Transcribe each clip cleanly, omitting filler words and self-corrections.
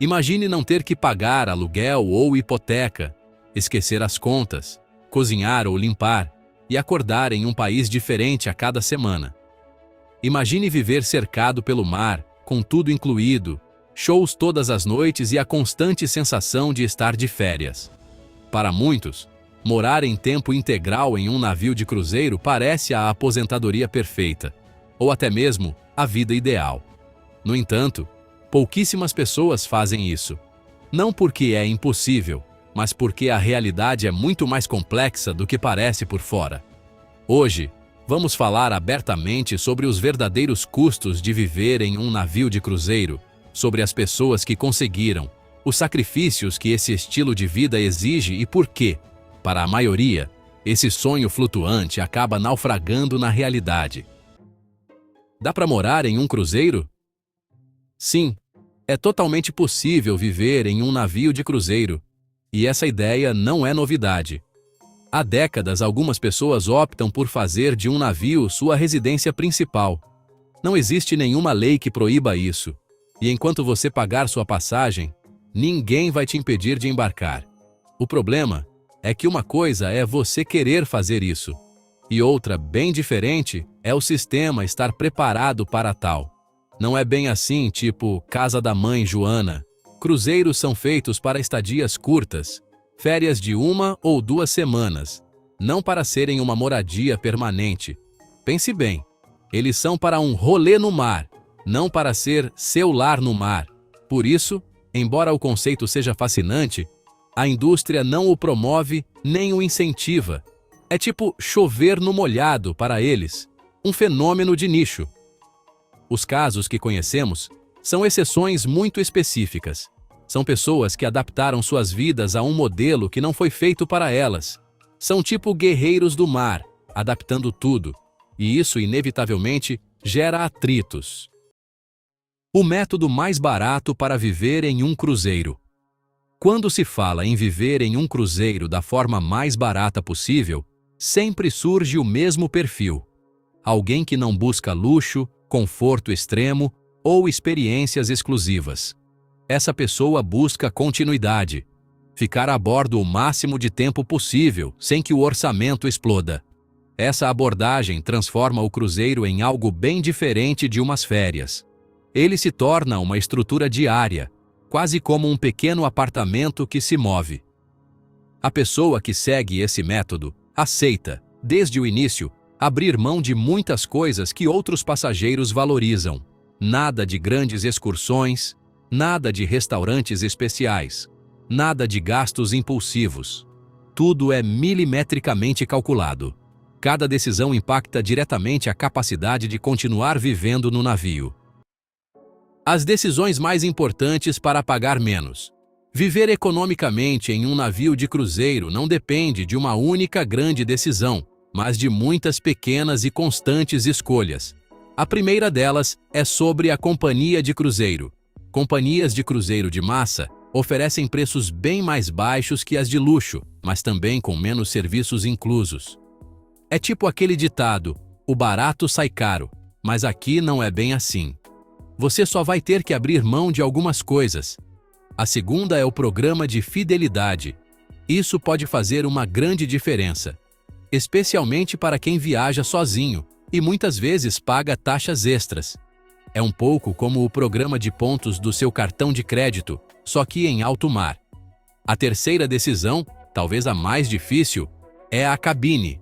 Imagine não ter que pagar aluguel ou hipoteca, esquecer as contas, cozinhar ou limpar e acordar em um país diferente a cada semana. Imagine viver cercado pelo mar, com tudo incluído, shows todas as noites e a constante sensação de estar de férias. Para muitos, morar em tempo integral em um navio de cruzeiro parece a aposentadoria perfeita, ou até mesmo a vida ideal. No entanto, pouquíssimas pessoas fazem isso. Não porque é impossível, mas porque a realidade é muito mais complexa do que parece por fora. Hoje, vamos falar abertamente sobre os verdadeiros custos de viver em um navio de cruzeiro, sobre as pessoas que conseguiram, os sacrifícios que esse estilo de vida exige e por que, para a maioria, esse sonho flutuante acaba naufragando na realidade. Dá para morar em um cruzeiro? Sim, é totalmente possível viver em um navio de cruzeiro, e essa ideia não é novidade. Há décadas, algumas pessoas optam por fazer de um navio sua residência principal. Não existe nenhuma lei que proíba isso, e enquanto você pagar sua passagem, ninguém vai te impedir de embarcar. O problema é que uma coisa é você querer fazer isso, e outra, bem diferente, é o sistema estar preparado para tal. Não é bem assim, tipo casa da mãe Joana. Cruzeiros são feitos para estadias curtas, férias de 1 ou 2 semanas, não para serem uma moradia permanente. Pense bem, eles são para um rolê no mar, não para ser seu lar no mar. Por isso, embora o conceito seja fascinante, a indústria não o promove nem o incentiva. É tipo chover no molhado para eles, um fenômeno de nicho. Os casos que conhecemos são exceções muito específicas. São pessoas que adaptaram suas vidas a um modelo que não foi feito para elas. São tipo guerreiros do mar, adaptando tudo, e isso inevitavelmente gera atritos. O método mais barato para viver em um cruzeiro. Quando se fala em viver em um cruzeiro da forma mais barata possível, sempre surge o mesmo perfil. Alguém que não busca luxo, conforto extremo ou experiências exclusivas. Essa pessoa busca continuidade, ficar a bordo o máximo de tempo possível sem que o orçamento exploda. Essa abordagem transforma o cruzeiro em algo bem diferente de umas férias. Ele se torna uma estrutura diária, quase como um pequeno apartamento que se move. A pessoa que segue esse método aceita, desde o início, abrir mão de muitas coisas que outros passageiros valorizam. Nada de grandes excursões, nada de restaurantes especiais, nada de gastos impulsivos. Tudo é milimetricamente calculado. Cada decisão impacta diretamente a capacidade de continuar vivendo no navio. As decisões mais importantes para pagar menos. Viver economicamente em um navio de cruzeiro não depende de uma única grande decisão, mas de muitas pequenas e constantes escolhas. A primeira delas é sobre a companhia de cruzeiro. Companhias de cruzeiro de massa oferecem preços bem mais baixos que as de luxo, mas também com menos serviços inclusos. É tipo aquele ditado, o barato sai caro, mas aqui não é bem assim. Você só vai ter que abrir mão de algumas coisas. A segunda é o programa de fidelidade. Isso pode fazer uma grande diferença, especialmente para quem viaja sozinho e muitas vezes paga taxas extras. É um pouco como o programa de pontos do seu cartão de crédito, só que em alto mar. A terceira decisão, talvez a mais difícil, é a cabine.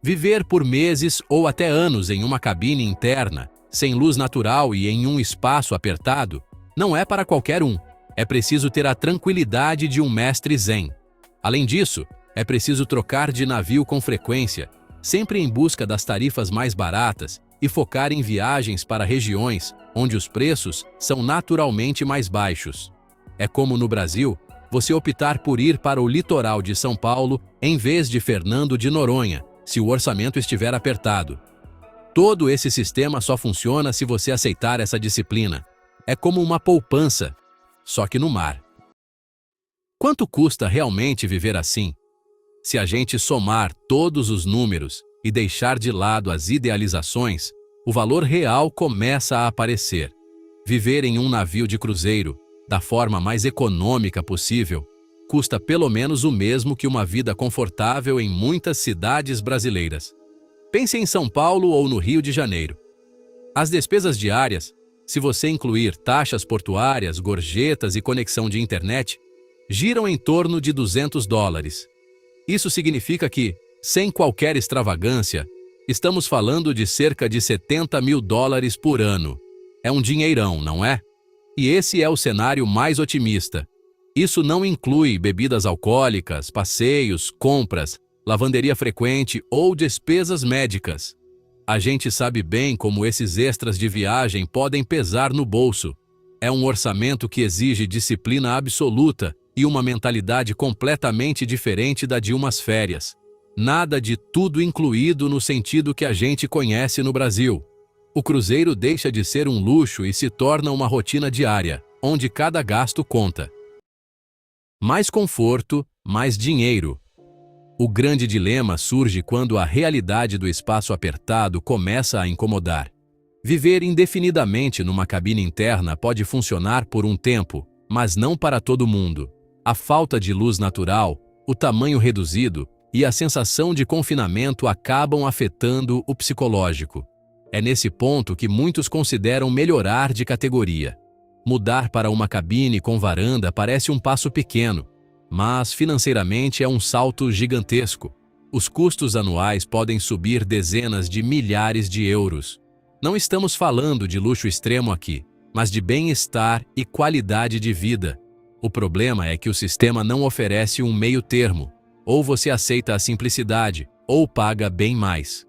Viver por meses ou até anos em uma cabine interna, sem luz natural e em um espaço apertado, não é para qualquer um. É preciso ter a tranquilidade de um mestre zen. Além disso, é preciso trocar de navio com frequência, sempre em busca das tarifas mais baratas e focar em viagens para regiões onde os preços são naturalmente mais baixos. É como no Brasil, você optar por ir para o litoral de São Paulo em vez de Fernando de Noronha, se o orçamento estiver apertado. Todo esse sistema só funciona se você aceitar essa disciplina. É como uma poupança, só que no mar. Quanto custa realmente viver assim? Se a gente somar todos os números e deixar de lado as idealizações, o valor real começa a aparecer. Viver em um navio de cruzeiro da forma mais econômica possível, custa pelo menos o mesmo que uma vida confortável em muitas cidades brasileiras. Pense em São Paulo ou no Rio de Janeiro. As despesas diárias, se você incluir taxas portuárias, gorjetas e conexão de internet, giram em torno de $200. Isso significa que, sem qualquer extravagância, estamos falando de cerca de $70 mil por ano. É um dinheirão, não é? E esse é o cenário mais otimista. Isso não inclui bebidas alcoólicas, passeios, compras, lavanderia frequente ou despesas médicas. A gente sabe bem como esses extras de viagem podem pesar no bolso. É um orçamento que exige disciplina absoluta e uma mentalidade completamente diferente da de umas férias. Nada de tudo incluído no sentido que a gente conhece no Brasil. O cruzeiro deixa de ser um luxo e se torna uma rotina diária, onde cada gasto conta. Mais conforto, mais dinheiro. O grande dilema surge quando a realidade do espaço apertado começa a incomodar. Viver indefinidamente numa cabine interna pode funcionar por um tempo, mas não para todo mundo. A falta de luz natural, o tamanho reduzido e a sensação de confinamento acabam afetando o psicológico. É nesse ponto que muitos consideram melhorar de categoria. Mudar para uma cabine com varanda parece um passo pequeno, mas financeiramente é um salto gigantesco. Os custos anuais podem subir dezenas de milhares de euros. Não estamos falando de luxo extremo aqui, mas de bem-estar e qualidade de vida. O problema é que o sistema não oferece um meio termo. Ou você aceita a simplicidade, ou paga bem mais.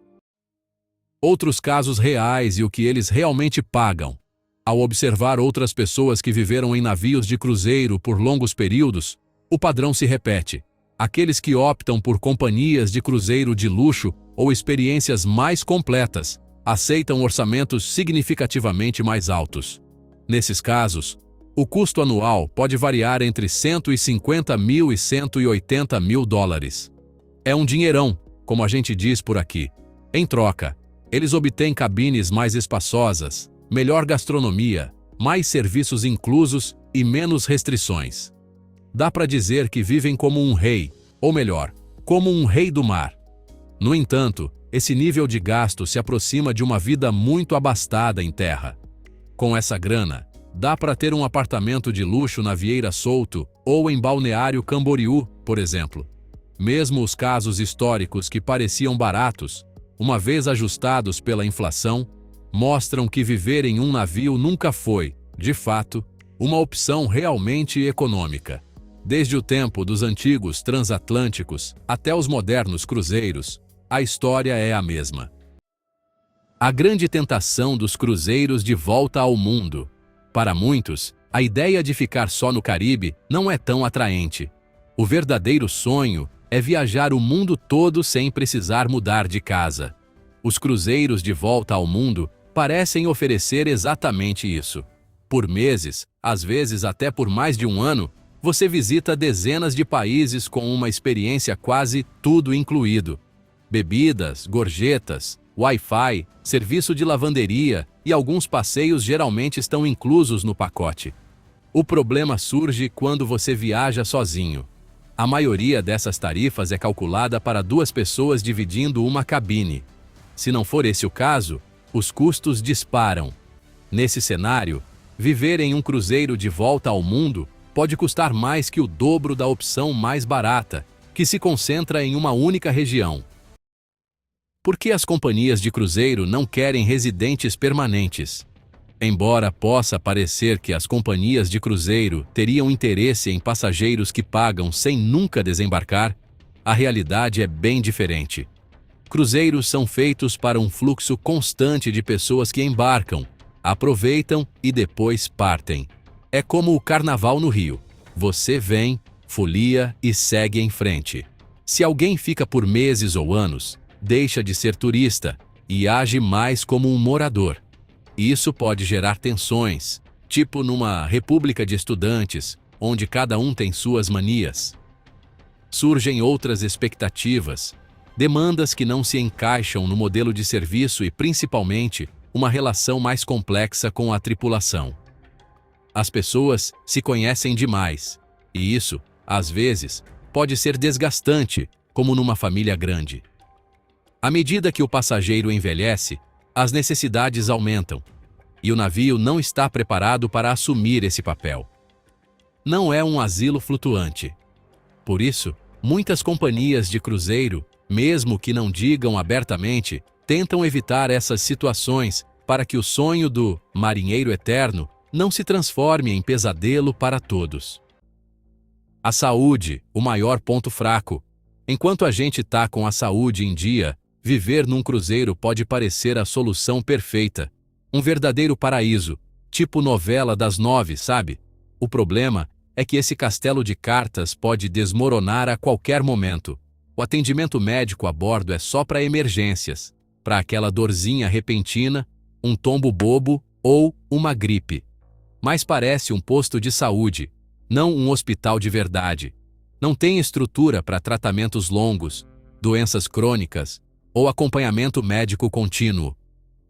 Outros casos reais e o que eles realmente pagam. Ao observar outras pessoas que viveram em navios de cruzeiro por longos períodos, o padrão se repete. Aqueles que optam por companhias de cruzeiro de luxo ou experiências mais completas aceitam orçamentos significativamente mais altos. Nesses casos, o custo anual pode variar entre $150 mil e $180 mil. É um dinheirão, como a gente diz por aqui. Em troca, eles obtêm cabines mais espaçosas, melhor gastronomia, mais serviços inclusos e menos restrições. Dá para dizer que vivem como um rei, ou melhor, como um rei do mar. No entanto, esse nível de gasto se aproxima de uma vida muito abastada em terra. Com essa grana, dá para ter um apartamento de luxo na Vieira Solto ou em Balneário Camboriú, por exemplo. Mesmo os casos históricos que pareciam baratos, uma vez ajustados pela inflação, mostram que viver em um navio nunca foi, de fato, uma opção realmente econômica. Desde o tempo dos antigos transatlânticos até os modernos cruzeiros, a história é a mesma. A grande tentação dos cruzeiros de volta ao mundo. Para muitos, a ideia de ficar só no Caribe não é tão atraente. O verdadeiro sonho é viajar o mundo todo sem precisar mudar de casa. Os cruzeiros de volta ao mundo parecem oferecer exatamente isso. Por meses, às vezes até por mais de um ano, você visita dezenas de países com uma experiência quase tudo incluído. Bebidas, gorjetas, Wi-Fi, serviço de lavanderia e alguns passeios geralmente estão inclusos no pacote. O problema surge quando você viaja sozinho. A maioria dessas tarifas é calculada para 2 pessoas dividindo uma cabine. Se não for esse o caso, os custos disparam. Nesse cenário, viver em um cruzeiro de volta ao mundo pode custar mais que o dobro da opção mais barata, que se concentra em uma única região. Por que as companhias de cruzeiro não querem residentes permanentes? Embora possa parecer que as companhias de cruzeiro teriam interesse em passageiros que pagam sem nunca desembarcar, a realidade é bem diferente. Cruzeiros são feitos para um fluxo constante de pessoas que embarcam, aproveitam e depois partem. É como o carnaval no Rio. Você vem, folia e segue em frente. Se alguém fica por meses ou anos, deixa de ser turista e age mais como um morador. Isso pode gerar tensões, tipo numa república de estudantes, onde cada um tem suas manias. Surgem outras expectativas, demandas que não se encaixam no modelo de serviço e, principalmente, uma relação mais complexa com a tripulação. As pessoas se conhecem demais, e isso, às vezes, pode ser desgastante, como numa família grande. À medida que o passageiro envelhece, as necessidades aumentam, e o navio não está preparado para assumir esse papel. Não é um asilo flutuante. Por isso, muitas companhias de cruzeiro, mesmo que não digam abertamente, tentam evitar essas situações para que o sonho do marinheiro eterno não se transforme em pesadelo para todos. A saúde, o maior ponto fraco. Enquanto a gente tá com a saúde em dia, viver num cruzeiro pode parecer a solução perfeita. Um verdadeiro paraíso, tipo novela das 9, sabe? O problema é que esse castelo de cartas pode desmoronar a qualquer momento. O atendimento médico a bordo é só para emergências, para aquela dorzinha repentina, um tombo bobo ou uma gripe. Mas parece um posto de saúde, não um hospital de verdade. Não tem estrutura para tratamentos longos, doenças crônicas ou acompanhamento médico contínuo.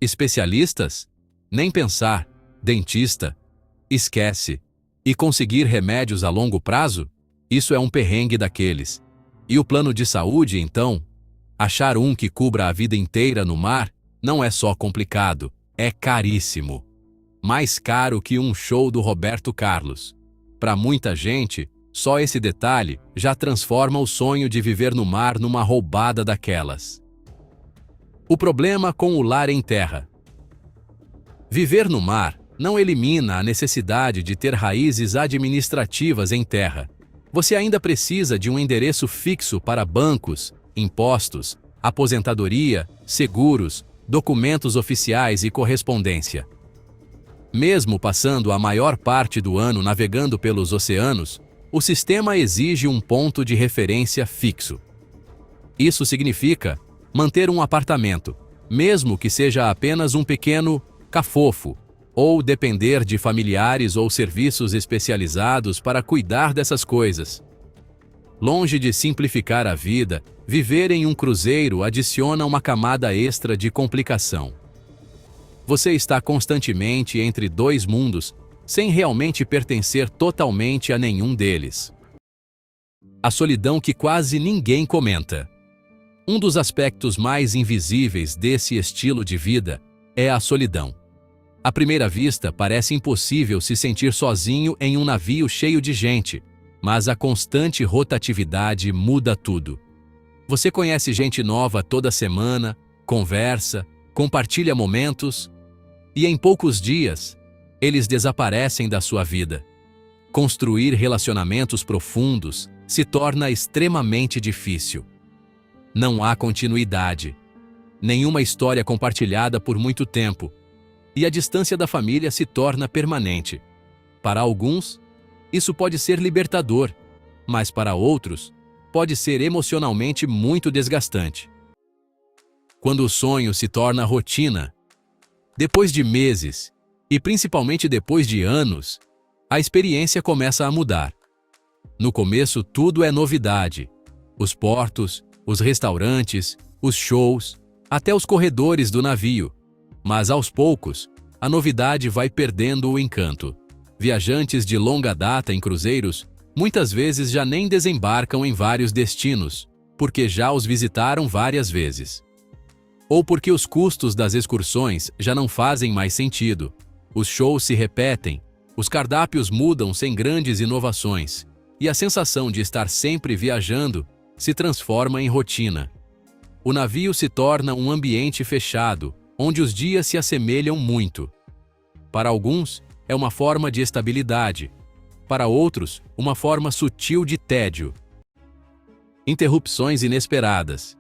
Especialistas? Nem pensar. Dentista? Esquece. E conseguir remédios a longo prazo? Isso é um perrengue daqueles. E o plano de saúde, então? Achar um que cubra a vida inteira no mar não é só complicado, é caríssimo. Mais caro que um show do Roberto Carlos. Para muita gente, só esse detalhe já transforma o sonho de viver no mar numa roubada daquelas. O problema com o lar em terra. Viver no mar não elimina a necessidade de ter raízes administrativas em terra. Você ainda precisa de um endereço fixo para bancos, impostos, aposentadoria, seguros, documentos oficiais e correspondência. Mesmo passando a maior parte do ano navegando pelos oceanos, o sistema exige um ponto de referência fixo. Isso significa manter um apartamento, mesmo que seja apenas um pequeno cafofo, ou depender de familiares ou serviços especializados para cuidar dessas coisas. Longe de simplificar a vida, viver em um cruzeiro adiciona uma camada extra de complicação. Você está constantemente entre dois mundos, sem realmente pertencer totalmente a nenhum deles. A solidão que quase ninguém comenta. Um dos aspectos mais invisíveis desse estilo de vida é a solidão. À primeira vista, parece impossível se sentir sozinho em um navio cheio de gente, mas a constante rotatividade muda tudo. Você conhece gente nova toda semana, conversa, compartilha momentos, e em poucos dias, eles desaparecem da sua vida. Construir relacionamentos profundos se torna extremamente difícil. Não há continuidade, nenhuma história compartilhada por muito tempo, e a distância da família se torna permanente. Para alguns, isso pode ser libertador, mas para outros, pode ser emocionalmente muito desgastante. Quando o sonho se torna rotina, depois de meses, e principalmente depois de anos, a experiência começa a mudar. No começo, tudo é novidade. Os portos, os restaurantes, os shows, até os corredores do navio. Mas aos poucos, a novidade vai perdendo o encanto. Viajantes de longa data em cruzeiros muitas vezes já nem desembarcam em vários destinos, porque já os visitaram várias vezes. Ou porque os custos das excursões já não fazem mais sentido. Os shows se repetem, os cardápios mudam sem grandes inovações, e a sensação de estar sempre viajando se transforma em rotina. O navio se torna um ambiente fechado, onde os dias se assemelham muito. Para alguns, é uma forma de estabilidade. Para outros, uma forma sutil de tédio. Interrupções inesperadas.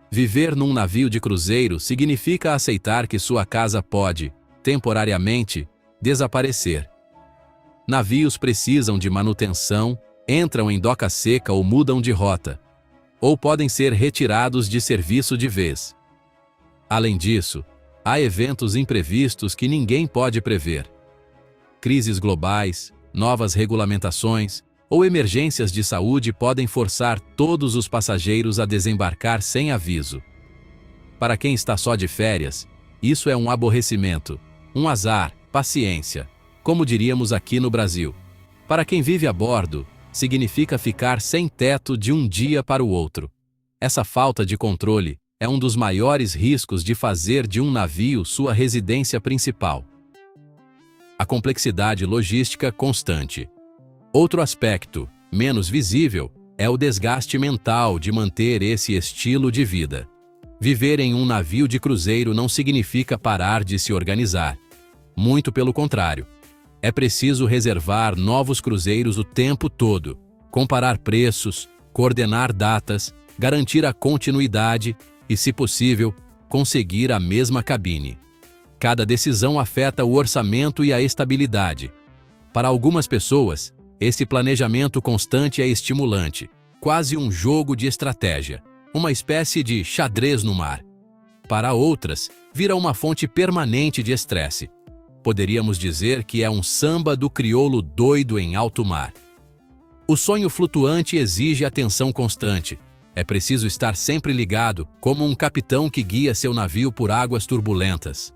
Viver num navio de cruzeiro significa aceitar que sua casa pode, temporariamente, desaparecer. Navios precisam de manutenção, entram em doca seca ou mudam de rota, ou podem ser retirados de serviço de vez. Além disso, há eventos imprevistos que ninguém pode prever. Crises globais, novas regulamentações ou emergências de saúde podem forçar todos os passageiros a desembarcar sem aviso. Para quem está só de férias, isso é um aborrecimento, um azar, paciência. como diríamos aqui no Brasil. Para quem vive a bordo, significa ficar sem teto de um dia para o outro. Essa falta de controle é um dos maiores riscos de fazer de um navio sua residência principal. A complexidade logística constante. Outro aspecto, menos visível, é o desgaste mental de manter esse estilo de vida. Viver em um navio de cruzeiro não significa parar de se organizar. Muito pelo contrário. É preciso reservar novos cruzeiros o tempo todo, comparar preços, coordenar datas, garantir a continuidade e, se possível, conseguir a mesma cabine. Cada decisão afeta o orçamento e a estabilidade. Para algumas pessoas, esse planejamento constante é estimulante, quase um jogo de estratégia, uma espécie de xadrez no mar. Para outras, vira uma fonte permanente de estresse. Poderíamos dizer que é um samba do crioulo doido em alto mar. O sonho flutuante exige atenção constante. É preciso estar sempre ligado, como um capitão que guia seu navio por águas turbulentas.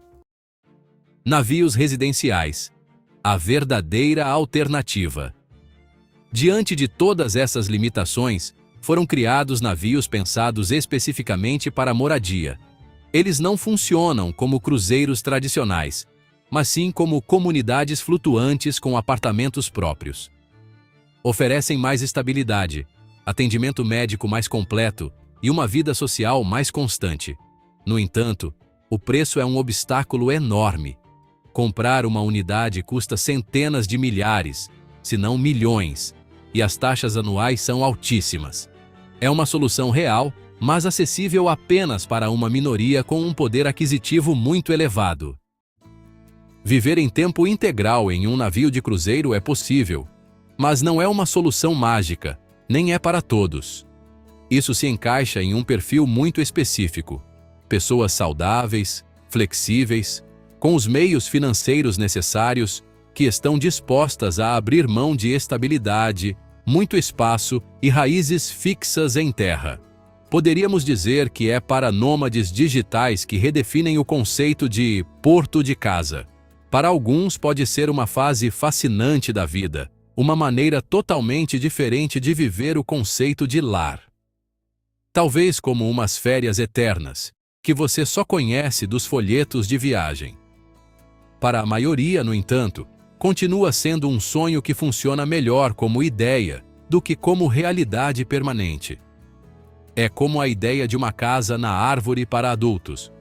Navios residenciais. A verdadeira alternativa. Diante de todas essas limitações, foram criados navios pensados especificamente para moradia. Eles não funcionam como cruzeiros tradicionais, mas sim como comunidades flutuantes com apartamentos próprios. Oferecem mais estabilidade, atendimento médico mais completo e uma vida social mais constante. No entanto, o preço é um obstáculo enorme. Comprar uma unidade custa centenas de milhares, se não milhões, e as taxas anuais são altíssimas. É uma solução real, mas acessível apenas para uma minoria com um poder aquisitivo muito elevado. Viver em tempo integral em um navio de cruzeiro é possível, mas não é uma solução mágica, nem é para todos. Isso se encaixa em um perfil muito específico: pessoas saudáveis, flexíveis, com os meios financeiros necessários, que estão dispostas a abrir mão de estabilidade, muito espaço e raízes fixas em terra. Poderíamos dizer que é para nômades digitais que redefinem o conceito de porto de casa. Para alguns pode ser uma fase fascinante da vida, uma maneira totalmente diferente de viver o conceito de lar. Talvez como umas férias eternas, que você só conhece dos folhetos de viagem. Para a maioria, no entanto, continua sendo um sonho que funciona melhor como ideia do que como realidade permanente. É como a ideia de uma casa na árvore para adultos.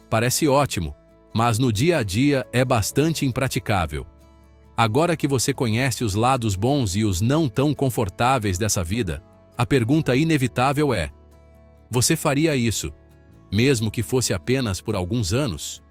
Parece ótimo, mas no dia a dia é bastante impraticável. Agora que você conhece os lados bons e os não tão confortáveis dessa vida, a pergunta inevitável é: você faria isso, mesmo que fosse apenas por alguns anos?